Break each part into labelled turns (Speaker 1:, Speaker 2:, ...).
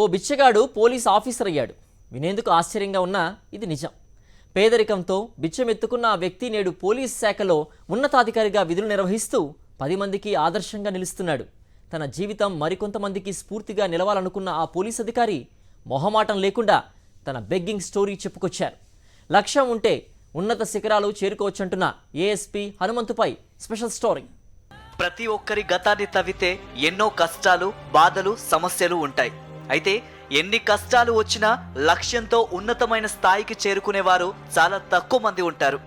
Speaker 1: ఓ బిచ్చగాడు police officer అయ్యాడు. వినేందుకు ఆశ్చర్యంగా ఉన్నా ఇది నిజం. పేదరికంతో బిచ్చమెత్తుకున్న ఆ వ్యక్తి నేడు పోలీస్ శాఖలో ఉన్నతాధికారిగా విధులు నిర్వహిస్తూ 10 మందికి ఆదర్శంగా నిలుస్తున్నాడు. తన జీవితం మరికొంతమందికి స్ఫూర్తిగా నిలవాలనుకున్న ఆ పోలీస్ అధికారి మొహమాటం లేకుండా తన బెగ్గింగ్ స్టోరీ చెప్పుకొచ్చారు. లక్ష్యం ఉంటే ఉన్నత శిఖరాలు చేరుకోవచ్చంటున్న ఏఎస్పీ హనుమంతుపై స్పెషల్ స్టోరీ.
Speaker 2: ప్రతి ఒక్కరి గతాన్ని తవ్వితే ఎన్నో కష్టాలు, బాధలు, సమస్యలు ఉంటాయి. అయితే ఎన్ని కష్టాలు వచ్చినా లక్ష్యంతో ఉన్నతమైన స్థాయికి చేరుకునేవారు చాలా తక్కువ మంది ఉంటారు.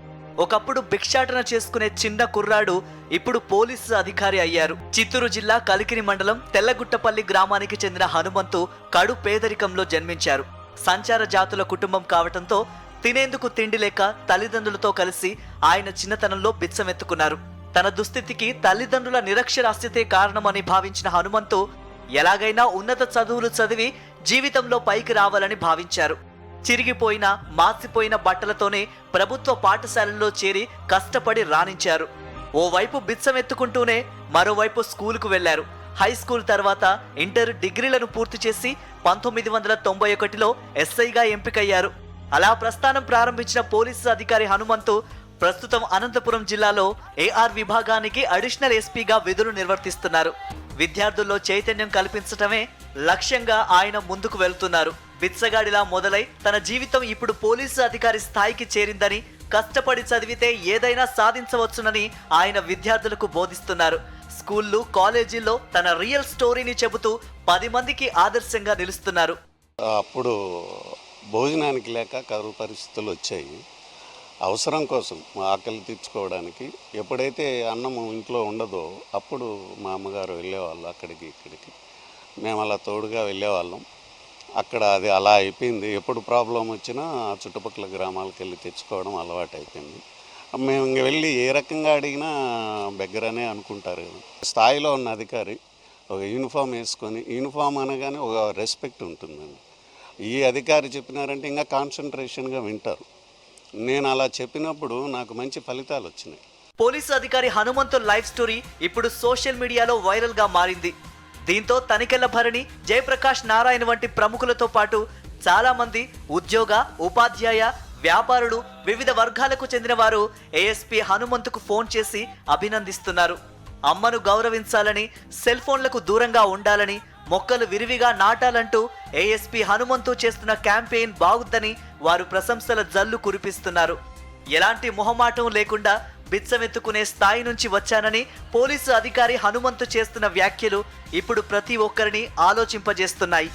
Speaker 2: ఒకప్పుడు భిక్షాటన చేసుకునే చిన్న కుర్రాడు ఇప్పుడు పోలీసు అధికారి అయ్యారు. చిత్తూరు జిల్లా కలికిరి మండలం తెల్లగుట్టపల్లి గ్రామానికి చెందిన హనుమంతు కడు పేదరికంలో జన్మించారు. సంచార జాతుల కుటుంబం కావటంతో తినేందుకు తిండి లేక తల్లిదండ్రులతో కలిసి ఆయన చిన్నతనంలో బిచ్చమెత్తుకున్నారు. తన దుస్థితికి తల్లిదండ్రుల నిరక్షరాస్యతే కారణమని భావించిన హనుమంతు ఎలాగైనా ఉన్నత చదువులు చదివి జీవితంలో పైకి రావాలని భావించారు. చిరిగిపోయిన, మాసిపోయిన బట్టలతోనే ప్రభుత్వ పాఠశాలల్లో చేరి కష్టపడి రాణించారు. ఓవైపు బిచ్చమెత్తుకుంటూనే మరోవైపు స్కూలుకు వెళ్లారు. హై స్కూల్ తర్వాత ఇంటర్, డిగ్రీలను పూర్తి చేసి 1991లో ఎస్ఐగా ఎంపికయ్యారు. అలా ప్రస్థానం ప్రారంభించిన పోలీసు అధికారి హనుమంతు ప్రస్తుతం అనంతపురం జిల్లాలో ఏఆర్ విభాగానికి అడిషనల్ ఎస్పీగా విధులు నిర్వర్తిస్తున్నారు. విద్యార్థుల్లో చైతన్యం కల్పించటమే లక్ష్యంగా ఆయన ముందుకు వెళ్తున్నారు. బిచ్చగాడిలా మొదలై తన జీవితం ఇప్పుడు పోలీసు అధికారి స్థాయికి చేరిందని, కష్టపడి చదివితే ఏదైనా సాధించవచ్చునని ఆయన విద్యార్థులకు బోధిస్తున్నారు. స్కూళ్ళు, కాలేజీల్లో తన రియల్ స్టోరీని చెబుతూ 10 మందికి ఆదర్శంగా నిలుస్తున్నారు.
Speaker 3: అప్పుడు భోజనానికి లేక కరువు పరిస్థితులు వచ్చాయి. అవసరం కోసం ఆకలి తీర్చుకోవడానికి ఎప్పుడైతే అన్నం ఇంట్లో ఉండదో అప్పుడు మా అమ్మగారు వెళ్ళేవాళ్ళు అక్కడికి ఇక్కడికి. మేము అలా తోడుగా వెళ్ళేవాళ్ళం. అక్కడ అది అలా అయిపోయింది. ఎప్పుడు ప్రాబ్లం వచ్చినా చుట్టుపక్కల గ్రామాలకు వెళ్ళి తెచ్చుకోవడం అలవాటు అయిపోయింది. మేము ఇంక వెళ్ళి ఏ రకంగా అడిగినా బెగ్గరనే అనుకుంటారు కదా. స్థాయిలో ఉన్న అధికారి ఒక యూనిఫామ్ వేసుకొని, యూనిఫామ్ అనగానే ఒక రెస్పెక్ట్ ఉంటుందండి. ఈ అధికారి చెప్పినారంటే ఇంకా కాన్సన్ట్రేషన్గా వింటారు. నేను అలా చెప్పినప్పుడు నాకు మంచి ఫలితాలు వచ్చినాయి.
Speaker 2: పోలీసు అధికారి హనుమంతు లైఫ్ స్టోరీ ఇప్పుడు సోషల్ మీడియాలో వైరల్ గా మారింది. దీంతో తనికెళ్ల భరణి, జయప్రకాష్ నారాయణ వంటి ప్రముఖులతో పాటు చాలా మంది ఉద్యోగ, ఉపాధ్యాయ, వ్యాపారులు, వివిధ వర్గాలకు చెందిన వారు ఏఎస్పీ హనుమంతుకు ఫోన్ చేసి అభినందిస్తున్నారు. అమ్మను గౌరవించాలని, సెల్ ఫోన్లకు దూరంగా ఉండాలని, మొక్కలు విరివిగా నాటాలంటూ ఏఎస్పీ హనుమంతు చేస్తున్న క్యాంపెయిన్ బాగుందని వారు ప్రశంసల జల్లు కురిపిస్తున్నారు. ఎలాంటి మొహమాటం లేకుండా బిచ్చమెత్తుకునే స్థాయి నుంచి వచ్చానని పోలీసు అధికారి హనుమంతు చేస్తున్న వ్యాఖ్యలు ఇప్పుడు ప్రతి ఒక్కరిని ఆలోచింపజేస్తున్నాయి.